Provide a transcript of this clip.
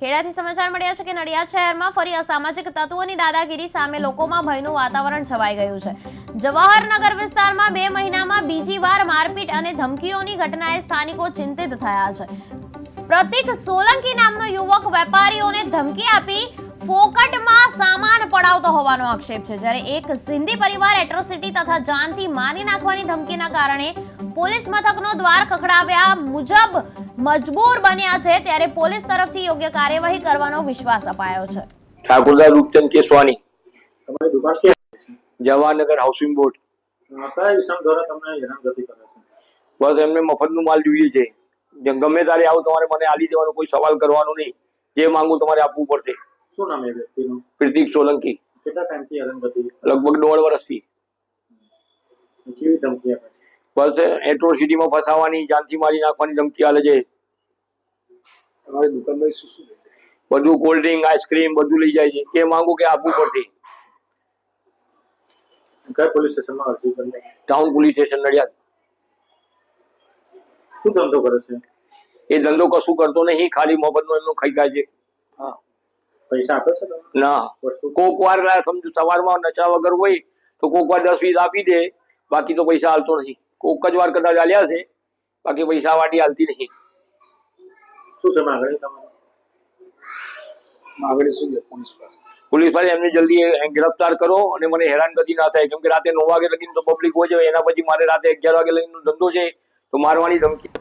ખેડાથી સમાચાર મળ્યા છે કે નડિયાદ શહેરમાં ફરી અસામાજિક તત્વોની દાદાગીરી સામે લોકોમાં ભયનું વાતાવરણ છવાઈ ગયું છે। જવાહરનગર વિસ્તારમાં 2 મહિનામાં બીજી વાર મારપીટ અને ધમકીઓની ઘટનાએ સ્થાનિકો ચિંતિત થયા છે। પ્રતીક સોલંકી નામનો યુવક વેપારીઓને ધમકી આપી ફોકટમાં સામાન પડાવતો હોવાનો આક્ષેપ છે, જ્યારે એક સિંધી પરિવાર એટ્રોસિટી તથા જાનથી મારી નાખવાની ધમકીના કારણે પોલીસ મથકનો દ્વાર ખખડાવ્યા મુજબ મજબૂર બન્યા છે, ત્યારે પોલીસ તરફથી યોગ્ય કાર્યવાહી કરવાનો વિશ્વાસ અપાયો છે। ઠાकुरदास रूपचंद केसवानी, તમારી દુકાન ક્યાં છે? Jawahar Nagar housing board. કયા વિષમ દ્વારા તમને હેરાનગતિ કરે છે? બસ એમને મફતનું માલ જોઈએ છે, ગમે ત્યારે આવો તમારે મને આલી દેવાનો, કોઈ સવાલ કરવાનો નહીં, જે માંગુ તમારે આપવું પડશે। શું નામ એ વ્યક્તિનું? પ્રતીક સોલંકી। કેટલા ટાઈમથી હેરાનગતિ? લગભગ 1.5 વર્ષથી। કેવી ધમકી આપે છે? બસ એટ્રોસિટીમાં ફસાવાની, જાનથી મારી નાખવાની ધમકી આલે છે। તમારી દુકાનમાં શું શું લે છે? બધું કોલ્ડ ડ્રિંક, આઈસ્ક્રીમ બધું લઈ જાય છે, જે માંગુ કે આપવું પડશે। કયા પોલીસ સ્ટેશનમાં અરજી કરી? Town police station Nadiad. શું ધંધો કરે છે? એ ધંધો કશું કરતો નહીં, ખાલી મફતનો એમનો ખાઈ જાય છે। હા, પૈસા આપે છે તમે? ના, વસ્તુ કોક વાર સમજો સવારમાં નશા વગર હોય તો કોક વાર 10-20 આપી દે, બાકી તો પૈસા હાલતો નહીં। કોક જ વાર કદાચ આલ્યા છે, બાકી પૈસા વાટી હાલતી નહીં। શું છે માગણી તમારી? માગણી શું છે પોલીસ પાસે? પોલીસ વાળા એમને જલ્દી ગિરફ્તાર કરો અને મને હેરાનગતિ ના થાય, કેમ કે રાતે 9 વાગે લગીને તો પબ્લિક હોય છે, એના પછી મારે રાતે 11 વાગે લગીનો ધંધો છે, તો મારવાની ધમકી